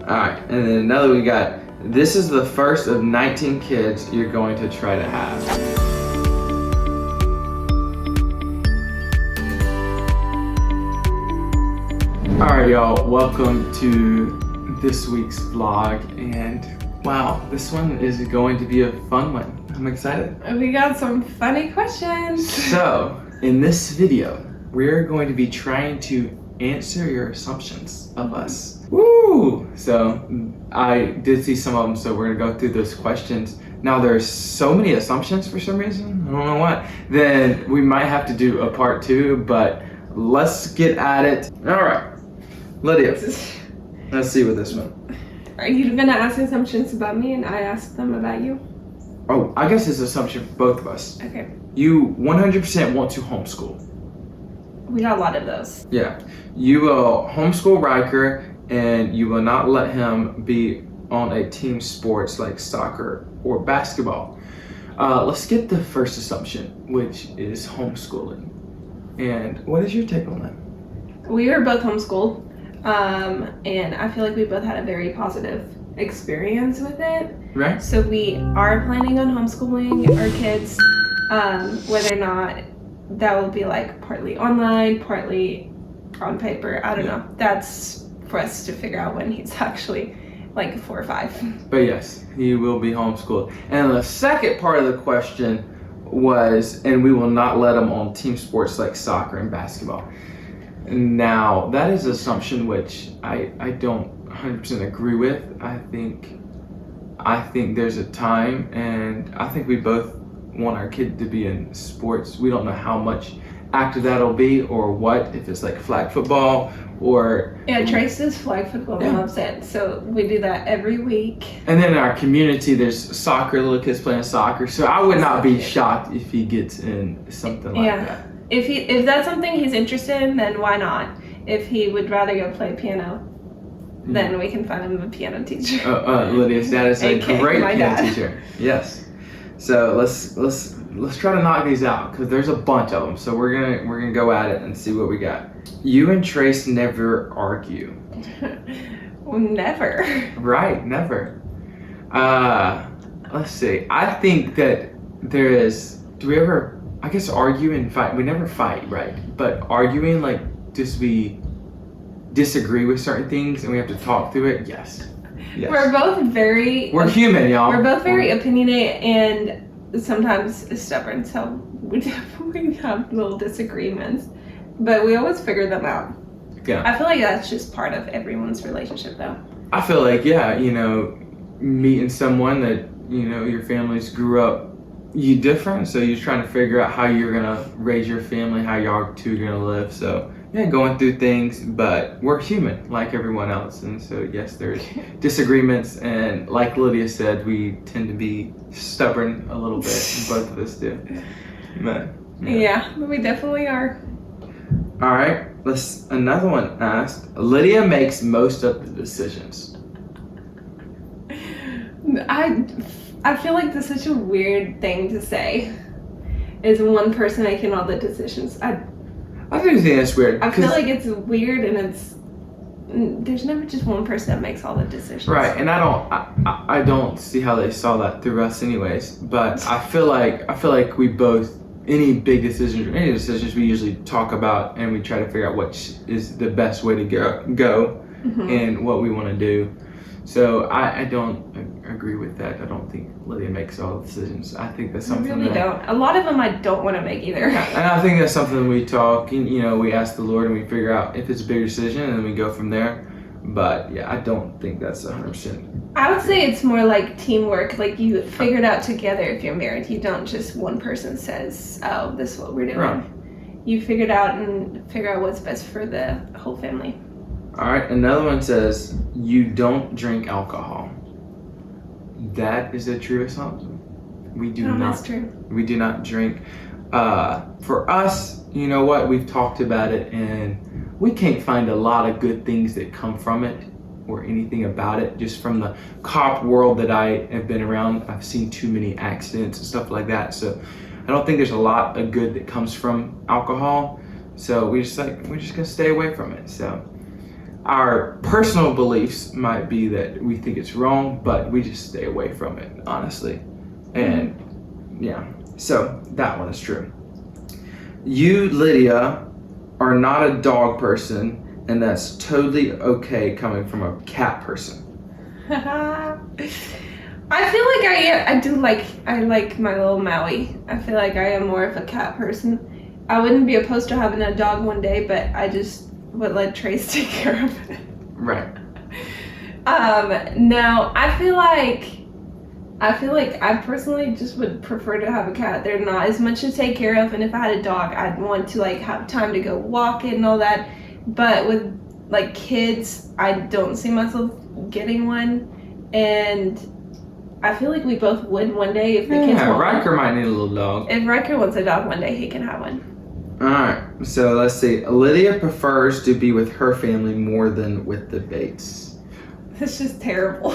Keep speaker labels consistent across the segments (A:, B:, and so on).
A: Alright, and then another we got, this is the first of 19 kids you're going to try to have. Alright y'all, welcome to this week's vlog, and wow, this one is going to be a fun one. I'm excited.
B: We got some funny questions.
A: So, in this video, we're going to be trying to answer your assumptions of us. Woo! So, I did see some of them, so we're gonna go through those questions. Now, there's so many assumptions for some reason, I don't know what. Then we might have to do a part 2, but let's get at it. All right, Lydia, let's see with this one.
B: Are you gonna ask assumptions about me and I ask them about you?
A: Oh, I guess it's an assumption for both of us.
B: Okay.
A: You 100% want to homeschool.
B: We got a lot of those.
A: Yeah. You will homeschool Riker, and you will not let him be on a team sports like soccer or basketball. Let's get the first assumption, which is homeschooling. And what is your take on that?
B: We were both homeschooled, and I feel like we both had a very positive experience with it.
A: Right.
B: So we are planning on homeschooling our kids, whether or not that will be like partly online, partly on paper. I don't know. That's for us to figure out when he's actually like 4 or 5.
A: But yes, he will be homeschooled. And the second part of the question was, and we will not let him on team sports like soccer and basketball. Now, that is an assumption which I don't 100% agree with. I think there's a time, and I think we both want our kid to be in sports. We don't know how much active that'll be or what, if it's like flag football or...
B: Yeah, Trace does flag football and loves it, so we do that every week.
A: And then in our community, there's soccer, little kids playing soccer, so I would not be shocked if he gets in something like that.
B: If that's something he's interested in, then why not? If he would rather go play piano, then we can find him a piano teacher.
A: Lydia's dad is a great piano
B: dad.
A: teacher. Yes. So let's try to knock these out, because there's a bunch of them. So we're gonna go at it and see what we got. You and Trace never argue.
B: Well, never.
A: Right, never. Let's see. I think that there is. Do we ever? I guess argue and fight. We never fight, right? But arguing, like, just we disagree with certain things and we have to talk through it. Yes. Yes.
B: We're
A: human, y'all.
B: We're both very opinionated and sometimes stubborn, so we definitely have little disagreements, but we always figure them out.
A: Yeah.
B: I feel like that's just part of everyone's relationship, though.
A: I feel like, yeah, meeting someone that, your families grew up, you different, so you're trying to figure out how you're gonna raise your family, how y'all two are gonna live. So yeah, going through things, but we're human like everyone else, and so yes, there's disagreements, and like Lydia said, we tend to be stubborn a little bit. Both of us do. But
B: yeah, we definitely are.
A: All right, another one asked, Lydia makes most of the decisions.
B: I feel like that's such a weird thing to say, is one person making all the decisions.
A: I do think that's weird.
B: I feel like it's weird, and there's never just one person that makes all the decisions.
A: Right, and I don't see how they saw that through us anyways, but I feel like we both, any big decisions or any decisions, we usually talk about and we try to figure out which is the best way to go and what we want to do. So I don't agree with that. I don't think Lydia makes all the decisions. I think that's something
B: I really don't. A lot of them I don't want to make either.
A: And I think that's something we talk, and we ask the Lord and we figure out if it's a big decision, and then we go from there. But yeah, I don't think that's 100%.
B: I would say it's more like teamwork. Like you figure it out together if you're married. You don't just one person says, "Oh, this is what we're doing."
A: Right.
B: You figure it out and figure out what's best for the whole family.
A: All right, another one says, you don't drink alcohol. That is a true assumption. We do not.
B: That's true.
A: We do not drink. For us, you know what? We've talked about it, and we can't find a lot of good things that come from it or anything about it. Just from the cop world that I have been around, I've seen too many accidents and stuff like that. So I don't think there's a lot of good that comes from alcohol. So we're just gonna stay away from it. So our personal beliefs might be that we think it's wrong, but we just stay away from it, honestly. And yeah, so that one is true. You, Lydia, are not a dog person, and that's totally okay coming from a cat person.
B: I feel like I like my little Maui. I feel like I am more of a cat person. I wouldn't be opposed to having a dog one day, but I just would let Trace take care of it.
A: Right.
B: No, I feel like I personally just would prefer to have a cat. They're not as much to take care of, and if I had a dog, I'd want to like have time to go walk it and all that. But with like kids, I don't see myself getting one, and I feel like we both would one day if the kids want
A: Riker
B: one.
A: might need a little dog.
B: If Riker wants a dog one day, he can have one.
A: Alright, so let's see. Lydia prefers to be with her family more than with the Bates.
B: That's just terrible.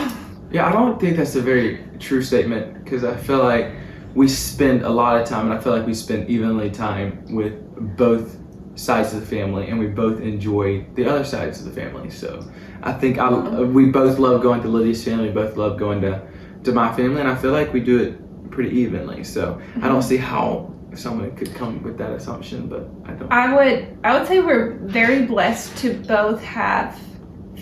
A: Yeah, I don't think that's a very true statement, because I feel like we spend a lot of time, and I feel like we spend evenly time with both sides of the family, and we both enjoy the other sides of the family. So I think we both love going to Lydia's family, we both love going to my family, and I feel like we do it pretty evenly. So I don't see how someone could come with that assumption, but I don't.
B: I would say we're very blessed to both have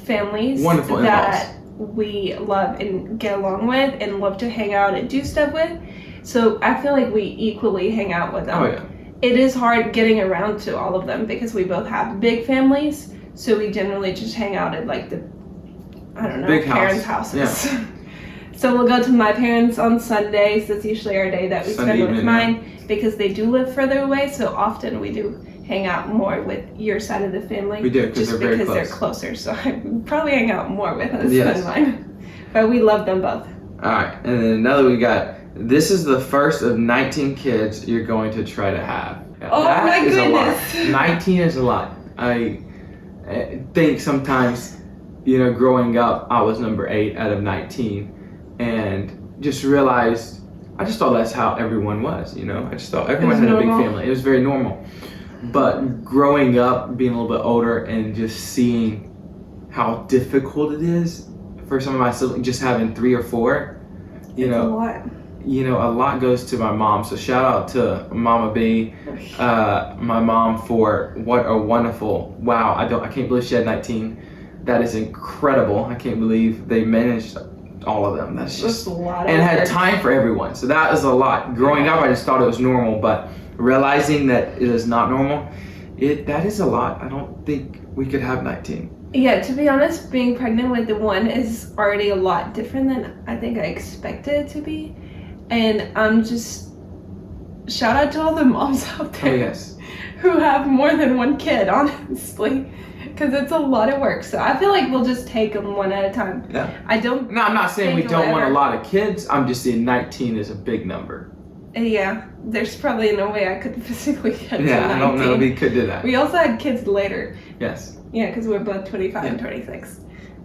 B: families
A: Wonderful
B: that we love and get along with and love to hang out and do stuff with. So I feel like we equally hang out with them.
A: Oh yeah.
B: It is hard getting around to all of them because we both have big families, so we generally just hang out at like the, I don't know,
A: big
B: parents' houses. Yeah. So we'll go to my parents on Sundays. That's usually our day that we
A: Sunday
B: spend with
A: evening,
B: mine because they do live further away. So often we do hang out more with your side of the family.
A: We do, because
B: they're closer. So I probably hang out more with us than mine. But we love them both.
A: All right, and then another we got. This is the first of 19 kids you're going to try to have.
B: Oh my goodness.
A: A lot. 19 is a lot. I think sometimes, growing up, I was number 8 out of 19, and just realized, I just thought that's how everyone was, I just thought everyone had a big family. It was very normal. But growing up, being a little bit older, and just seeing how difficult it is for some of my siblings, just having 3 or 4,
B: It's a lot.
A: A lot goes to my mom. So shout out to Mama B, my mom, for what a wonderful, wow, I can't believe she had 19. That is incredible. I can't believe they managed all of them. That's just
B: a lot.
A: And had time for everyone. So that is a lot. Growing up, I just thought it was normal, but realizing that it is not normal, that is a lot. I don't think we could have 19.
B: Yeah, to be honest, being pregnant with the one is already a lot different than I think I expected it to be. And I'm just, shout out to all the moms out there who have more than one kid, honestly, because it's a lot of work. So I feel like we'll just take them one at a time.
A: Yeah.
B: No,
A: I'm not saying we don't want a lot of kids. I'm just saying 19 is a big number.
B: Yeah, there's probably no way I could physically get to 19.
A: I don't know if we could do that.
B: We also had kids later.
A: Yes.
B: Yeah, because we're both 25 and 26.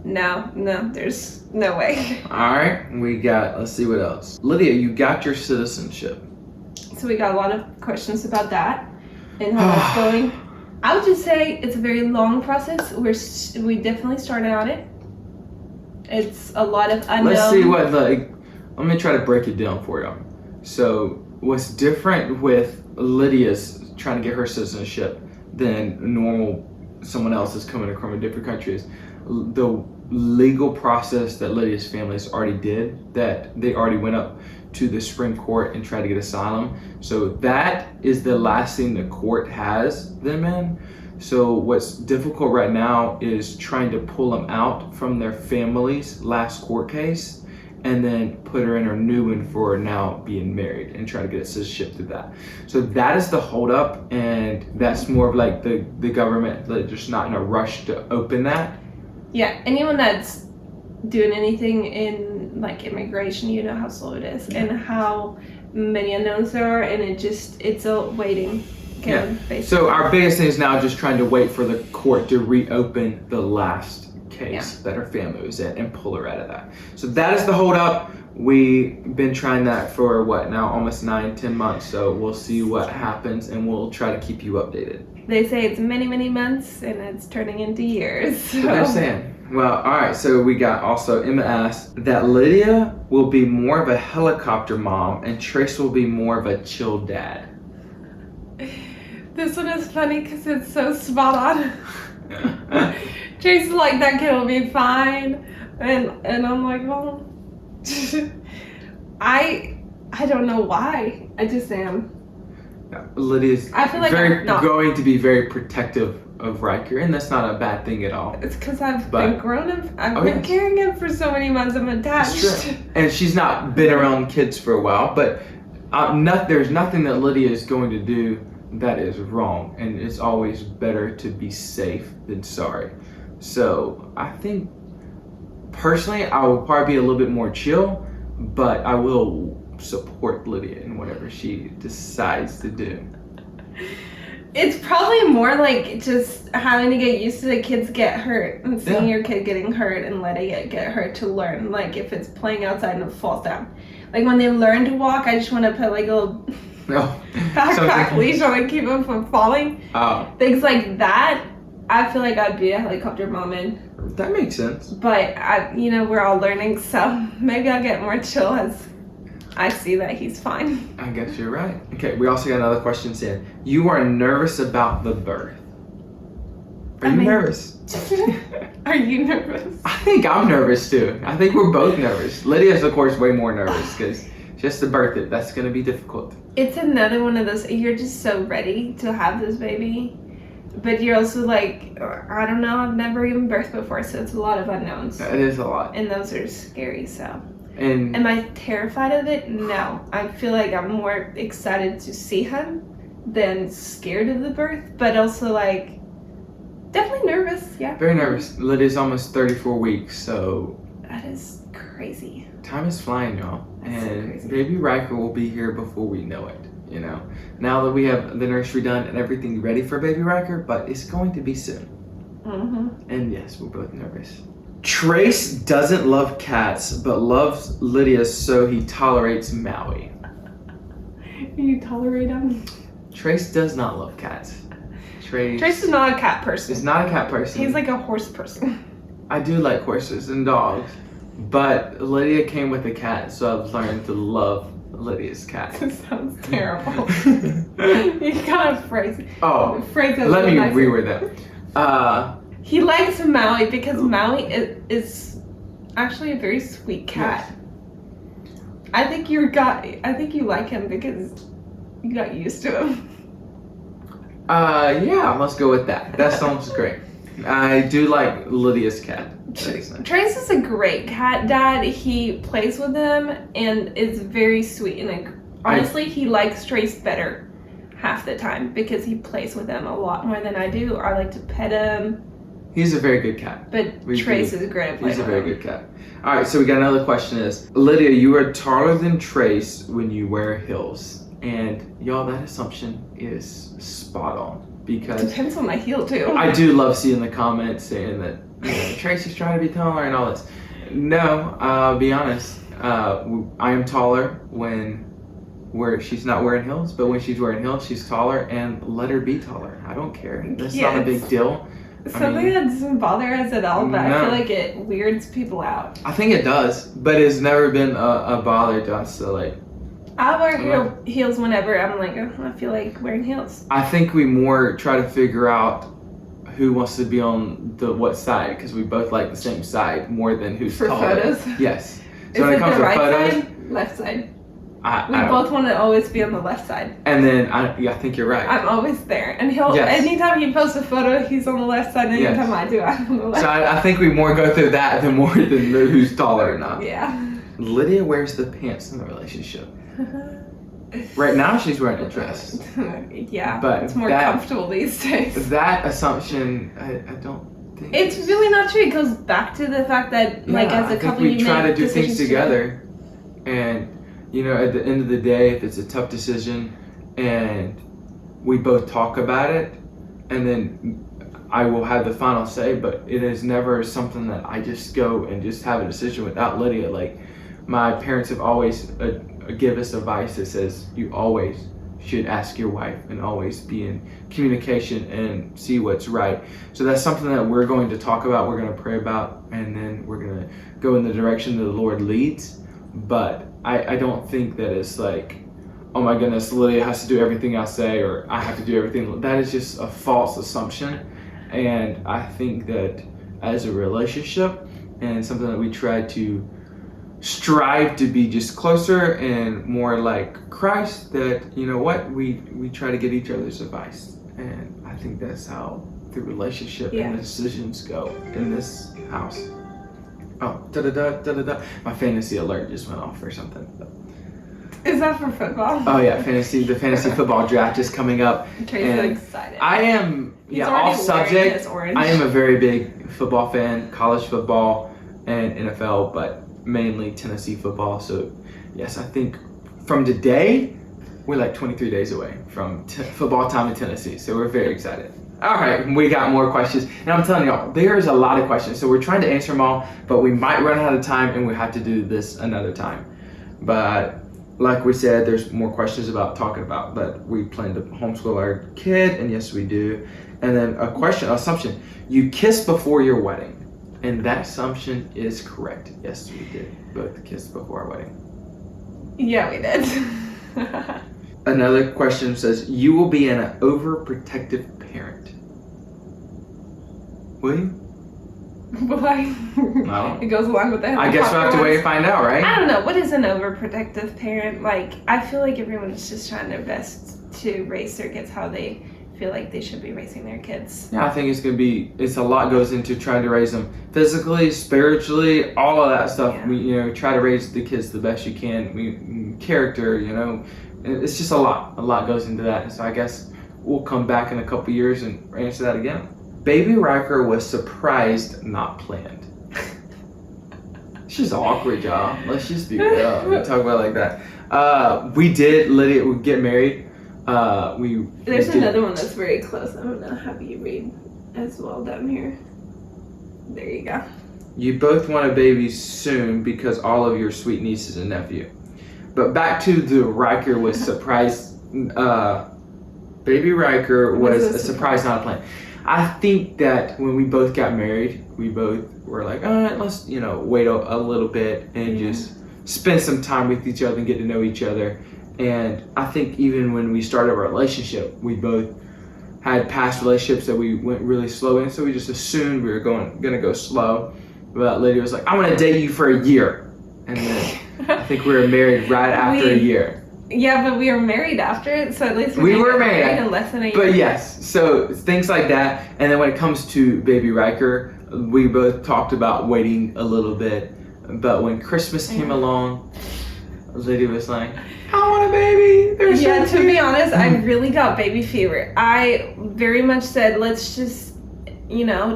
B: No, there's no way.
A: All right, let's see what else. Lydia, you got your citizenship.
B: So we got a lot of questions about that and how that's going. I would just say it's a very long process. We definitely started on it. It's a lot of unknown.
A: Let's see let me try to break it down for you. So what's different with Lydia's trying to get her citizenship than someone else is coming from a different country is the legal process that Lydia's families already did, that they already went up to the Supreme Court and tried to get asylum. So that is the last thing the court has them in. So what's difficult right now is trying to pull them out from their family's last court case and then put her in her new one for now being married and try to get a citizenship through that. So that is the holdup, and that's more of like the government just not in a rush to open that.
B: Yeah, anyone that's doing anything in like immigration, you know how slow it is and how many unknowns there are, and it's a waiting game, basically.
A: So our biggest thing is now just trying to wait for the court to reopen the last case that her family was in and pull her out of that. So that is the holdup. We've been trying that for almost 9-10 months. So we'll see what happens, and we'll try to keep you updated.
B: They say it's many, many months, and it's turning into years. So.
A: They're saying. Well, all right. So we got also Emma asked that Lydia will be more of a helicopter mom, and Trace will be more of a chill dad.
B: This one is funny because it's so spot on. Trace is like, that kid will be fine, and I'm like, well, I don't know why. I just am.
A: Lydia's
B: I feel like
A: going to be very protective of Riker, and that's not a bad thing at all.
B: It's because I've been carrying him for so many months. I'm attached.
A: That's true. And she's not been around kids for a while, but there's nothing that Lydia is going to do that is wrong, and it's always better to be safe than sorry. So I think personally I will probably be a little bit more chill, but I will support Lydia in whatever she decides to do.
B: It's probably more like just having to get used to the kids get hurt and seeing your kid getting hurt and letting it get hurt to learn. Like if it's playing outside and it falls down. Like when they learn to walk, I just want to put like a little backpack leash on and keep them from falling.
A: Oh.
B: Things like that. I feel like I'd be a helicopter mom in.
A: That makes sense.
B: But we're all learning, so maybe I'll get more chill as I see that he's fine.
A: I guess you're right. Okay, we also got another question saying, you are nervous about the birth. Are you nervous?
B: Are you nervous?
A: I think I'm nervous too. I think we're both nervous. Lydia's of course way more nervous because just to birth it, that's going to be difficult.
B: It's another one of those, you're just so ready to have this baby, but you're also like, I don't know, I've never even birthed before, so it's a lot of unknowns.
A: It is a lot.
B: And those are scary, so.
A: And
B: am I terrified of it? No. I feel like I'm more excited to see him than scared of the birth, but also like definitely nervous, yeah.
A: Very nervous. Lydia's almost 34 weeks, so.
B: That is crazy.
A: Time is flying, y'all.
B: That's
A: and
B: so
A: baby Riker will be here before we know it, you know. Now that we have the nursery done and everything ready for baby Riker, but it's going to be soon.
B: Mm-hmm.
A: And yes, we're both nervous. Trace doesn't love cats, but loves Lydia, so he tolerates Maui.
B: You tolerate him?
A: Trace does not love cats.
B: Trace is not a cat person.
A: He's not a cat person.
B: He's like a horse person.
A: I do like horses and dogs, but Lydia came with a cat, so I've learned to love Lydia's cat.
B: This sounds terrible. You gotta phrase it.
A: Oh, let me reword that.
B: He likes Maui because Maui is actually a very sweet cat. Yes. I think you like him because you got used to him.
A: Yeah, let's go with that. That sounds great. I do like Lydia's cat.
B: Trace is a great cat dad. He plays with them and is very sweet. And honestly, he likes Trace better half the time because he plays with them a lot more than I do. I like to pet him.
A: He's a very good cat.
B: But Trace is great at playing.
A: He's a very good cat. All right, so we got another question is, Lydia, you are taller than Trace when you wear heels. And y'all, that assumption is spot on because
B: depends on my heel too.
A: I do love seeing the comments saying that Tracy's trying to be taller and all this. No, I'll be honest. I am taller where she's not wearing heels, but when she's wearing heels, she's taller, and let her be taller. I don't care. That's not a big deal.
B: Something that doesn't bother us at all, but I feel like it weirds people out.
A: I think it does, but it's never been a bother to us. So like,
B: I wear heels whenever I'm like, oh, I feel like wearing heels.
A: I think we more try to figure out who wants to be on what side, because we both like the same side more than who's taller.
B: For photos?
A: Yes.
B: So when it comes to right photos, side, left side? We both want to always be on the left side.
A: And then, I think you're right.
B: I'm always there. And anytime he posts a photo, he's on the left side. And anytime I do, I'm on the left side.
A: So I think we more go through that than who's taller or not.
B: Yeah.
A: Lydia wears the pants in the relationship. Right now, she's wearing a dress.
B: Yeah,
A: but
B: it's more comfortable these days.
A: That assumption, I don't think
B: it's really not true. It goes back to the fact that, like, as a couple,
A: we try to do things together, and you know, at the end of the day, if it's a tough decision, and we both talk about it, and then I will have the final say. But it is never something that I just go and just have a decision without Lydia. Like, my parents have always give us advice that says you always should ask your wife and always be in communication and see what's right. So that's something that we're going to talk about, we're going to pray about, and then we're going to go in the direction that the Lord leads. But I don't think that it's like, oh my goodness, Lydia has to do everything I say, or I have to do everything. That is just a false assumption. And I think that as a relationship and something that we try to strive to be just closer and more like Christ, that, you know what, we try to get each other's advice. And I think that's how the relationship and the decisions go in this house. Oh, da-da-da. My fantasy alert just went off or something.
B: Is that for football?
A: Oh yeah, the fantasy football draft is coming up.
B: Trey's excited.
A: I am, off subject. I am a very big football fan, college football and NFL, but mainly Tennessee football. So yes, I think from today, we're like 23 days away from football time in Tennessee. So we're very excited. All right, we got more questions. And I'm telling y'all, there's a lot of questions. So we're trying to answer them all, but we might run out of time and we have to do this another time. But like we said, there's more questions talking about that we plan to homeschool our kid, and yes, we do. And then assumption, you kiss before your wedding. And that assumption is correct. Yes, we did both kiss before our wedding.
B: Yeah, we did.
A: Another question says, you will be an overprotective parent. Will you?
B: Why?
A: No.
B: It goes along with that.
A: I guess we'll have to wait and find out, right?
B: I don't know. What is an overprotective parent? Like, I feel like everyone's just trying their best to raise their kids how they feel like they should be raising their kids.
A: Yeah, I think it's a lot goes into trying to raise them physically, spiritually, all of that stuff.
B: Yeah.
A: We, try to raise the kids the best you can. Character, it's just a lot goes into that. And so I guess we'll come back in a couple years and answer that again. Baby Riker was surprised, not planned. It's just awkward, y'all. Let's just be real. We talk about it like that. Lydia would get married.
B: There's another one that's very close. I'm gonna have you read as well down here. There you go.
A: You both want a baby soon because all of your sweet nieces and nephew. But back to the Riker was surprised. Baby Riker was a surprise, not a plan. I think that when we both got married, we both were like, all right, let's, wait a little bit and just spend some time with each other and get to know each other. And I think even when we started our relationship, we both had past relationships that we went really slow in, so we just assumed we were gonna go slow. But Lydia was like, I'm gonna date you for a year. And then I think we were married right after a year.
B: Yeah, but we were married after, so at least
A: we were married
B: in less than a year.
A: But yes, so things like that. And then when it comes to Baby Riker, we both talked about waiting a little bit. But when Christmas came along, Lydia was like, I want a baby.
B: To be honest, I really got baby fever. I very much said, let's just,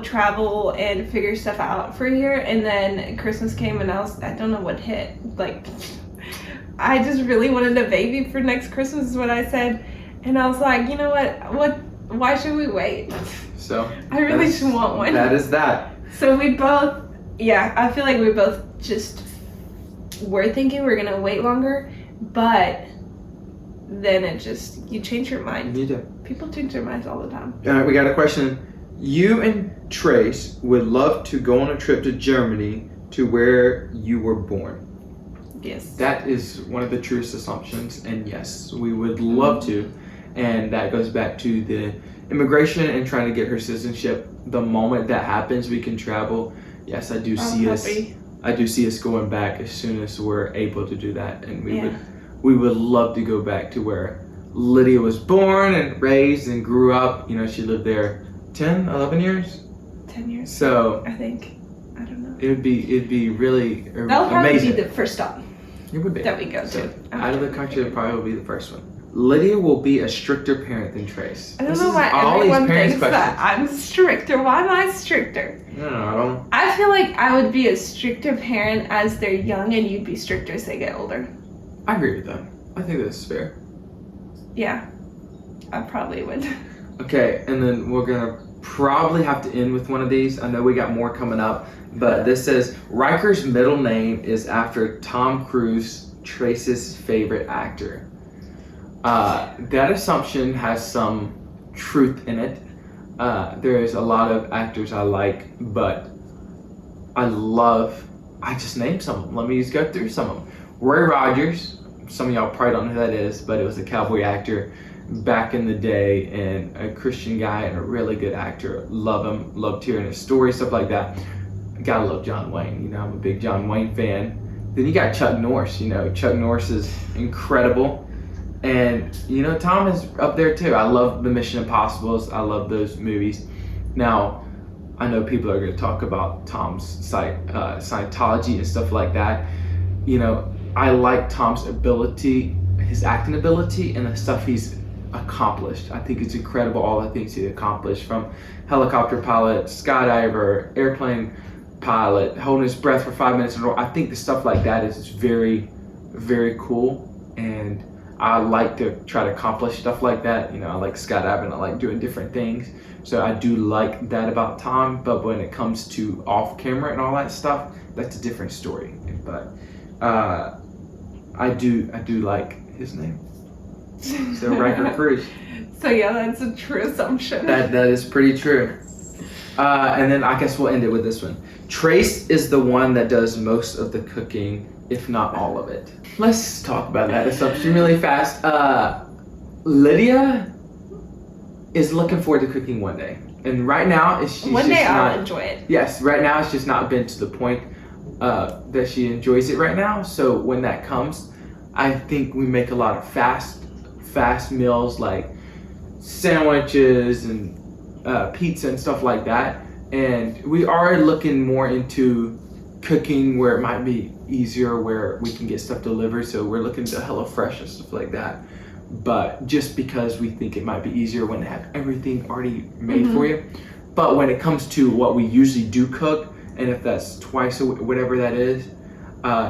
B: travel and figure stuff out for a year. And then Christmas came and I don't know what hit. Like, I just really wanted a baby for next Christmas is what I said. And I was like, you know what? Why should we wait?
A: So
B: I really should want one.
A: That is that.
B: So we both, I feel like we both just were thinking we're going to wait longer. But then you change your mind.
A: You do.
B: People change their minds all the time.
A: All right, we got a question. You and Trace would love to go on a trip to Germany to where you were born.
B: Yes.
A: That is one of the truest assumptions, and yes, we would love to. And that goes back to the immigration and trying to get her citizenship. The moment that happens, we can travel. Yes, I do see us going back as soon as we're able to do that, and we would love to go back to where Lydia was born and raised and grew up. She lived there 10, 11 years.
B: 10 years.
A: So
B: I think, I don't know.
A: It'd be really amazing.
B: That'll probably be the first stop.
A: It would be.
B: That we go to.
A: Out of the country, it probably will be the first one. Lydia will be a stricter parent than Trace.
B: I don't know why everyone thinks that I'm stricter. Why am I stricter?
A: I don't.
B: I feel like I would be a stricter parent as they're young, and you'd be stricter as they get older.
A: I agree with that. I think that's fair.
B: Yeah, I probably would.
A: Okay, and then we're gonna probably have to end with one of these. I know we got more coming up, but this says Riker's middle name is after Tom Cruise, Trace's favorite actor. That assumption has some truth in it. There's a lot of actors I like, but I just named some of them. Let me just go through some of them. Roy Rogers, some of y'all probably don't know who that is, but it was a cowboy actor back in the day and a Christian guy and a really good actor. Love him, loved hearing his story, stuff like that. Gotta love John Wayne, you know, I'm a big John Wayne fan. Then you got Chuck Norris, you know, Chuck Norris is incredible. And, you know, Tom is up there too. I love the Mission Impossibles, I love those movies. Now, I know people are going to talk about Tom's Scientology and stuff like that. You know, I like Tom's ability, his acting ability, and the stuff he's accomplished. I think it's incredible, all the things he accomplished, from helicopter pilot, skydiver, airplane pilot, holding his breath for 5 minutes in a row. I think the stuff like that is very, very cool, and I like to try to accomplish stuff like that. You know, I like skydiving, I like doing different things. So I do like that about Tom, but when it comes to off camera and all that stuff, that's a different story. But I do like his name. So Riker Cruz.
B: So yeah, that's a true assumption.
A: That is pretty true. And then I guess we'll end it with this one. Trace is the one that does most of the cooking, if not all of it. Let's talk about that assumption really fast. Lydia is looking forward to cooking one day, and right now
B: I'll enjoy it.
A: Yes, right now it's just not been to the point that she enjoys it right now. So when that comes, I think we make a lot of fast meals like sandwiches and pizza and stuff like that. And we are looking more into cooking where it might be easier, where we can get stuff delivered. So we're looking to HelloFresh and stuff like that. But just because we think it might be easier when they have everything already made for you. But when it comes to what we usually do cook, and if that's twice or whatever that is,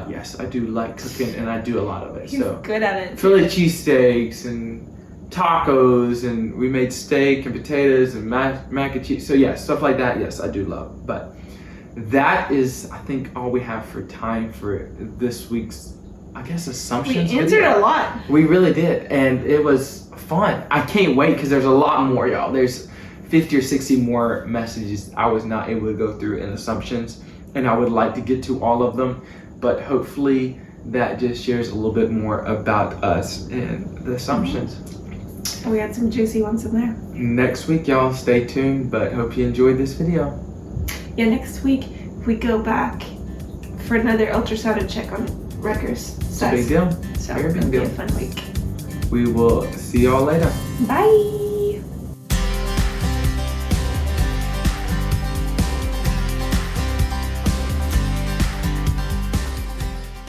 A: yes, I do like cooking, and I do a lot of it.
B: He's
A: so
B: good at it.
A: Philly cheesesteaks and tacos, and we made steak and potatoes and mac and cheese. So yeah, stuff like that, yes, I do love. But that is, I think, all we have for time for this week's, I guess, assumptions.
B: We answered a lot.
A: We really did, and it was fun. I can't wait because there's a lot more, y'all. There's 50 or 60 more messages I was not able to go through in assumptions, and I would like to get to all of them, but hopefully that just shares a little bit more about us and the assumptions.
B: We had some juicy ones in there.
A: Next week, y'all, stay tuned, but hope you enjoyed this video.
B: Yeah, next week we go back for another ultrasound and check on Rutgers.
A: It's a big deal.
B: So
A: Very big
B: it'll be
A: deal.
B: a fun week.
A: We will see y'all later.
B: Bye.